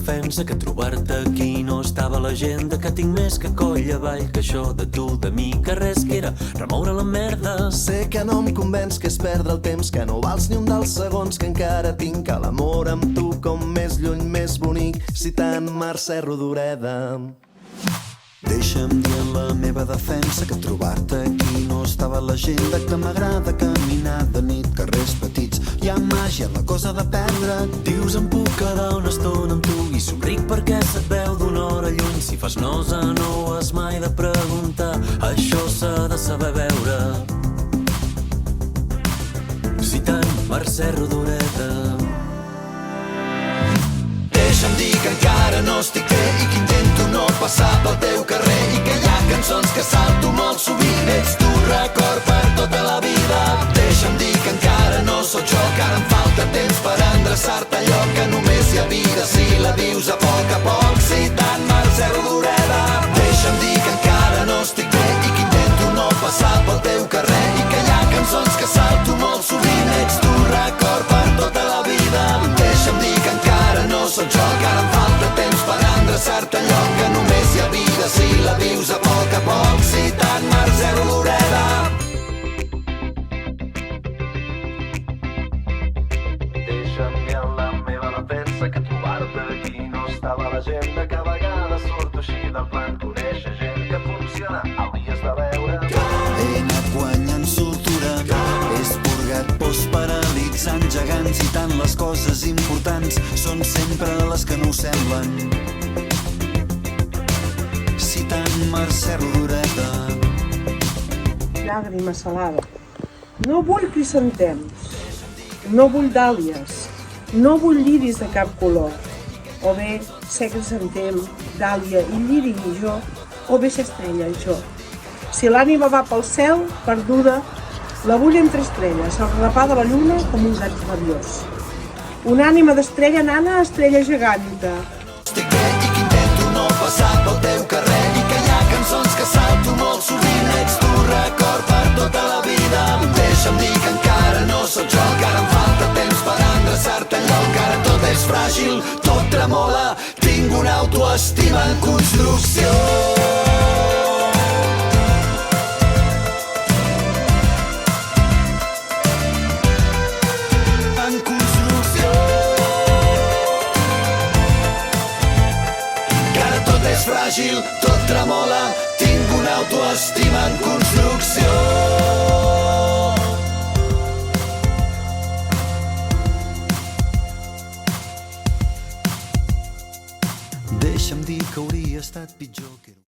defensa que trobar-te aquí no estava a l'agenda, que tinc més que coll avall, que això de tu, de mi, que res que era remoure la merda. Sé que no em convenç, que és perdre el temps, que no vals ni un dels segons que encara tinc, que l'amor amb tu com més lluny, més bonic, citant Mercè Rodoreda. Deixa'm dir en la meva defensa que trobar-te aquí no estava a l'agenda, que m'agrada caminar de nit, carrers petits, hi ha màgia, la cosa de perdre. Dius em puc quedar una estona amb tu i somric perquè se't veu d'una hora lluny. Si fas nosa no ho has mai de preguntar, això s'ha de saber veure. Citant Mercè Rodoreda. Deixa'm dir que encara no estic bé i que intento no passar pel teu carrer i que hi ha cançons que salto molt sovint. Ets tu record per tota la vida. Deixa'm dir que encara no sóc jo, que ara em falta temps per endreçar-te allò que només hi ha vida si la vius a poc, citant Mercè Rodoreda. Deixa'm dir que encara no estic bé i que intento no passar pel teu carrer i que hi ha cançons que salto molt sovint. Ets tu record per tota la vida. Deixa'm dir que encara no sóc jo, que ara em falta temps per endreçar-te allò que només hi ha vida si la vius a poc, citant Mercè Rodoreda. Deixa'm dir en la meva defensa que trobar-te aquí no estava a l'agenda, que a vegades surto així del plan, conèixer gent que funciona, hauries de veure. He anat guanyant soltura, he esporgat pors paralitzant gegants i tant les coses importants són sempre les que no ho semblen. Citant Mercè Rodoreda. Llàgrima salada. No vull crisantems, no vull dàlies, no vull lliris de cap color. O bé ser crisantem, dàlia i lliri i jo, o bé ser estrella i jo. Si l'ànima va pel cel, perduda, la vull entre estrelles, al repar de la lluna com un gat rabiós. Una ànima d'estrella nana, estrella geganta. Estic bé i que intento no passar pel teu carrer i que hi ha cançons que salto molt sovint. Ets tu record per tota la vida. Deixa'm dir que encara no sóc jo, que ara em falta temps per endreçar-te allò, que ara tot és fràgil, tot tremola, tinc una autoestima en construcció. Fràgil, tot tremola, tinc una autoestima en construcció. Deixa'm dir que hauria estat pitjor que...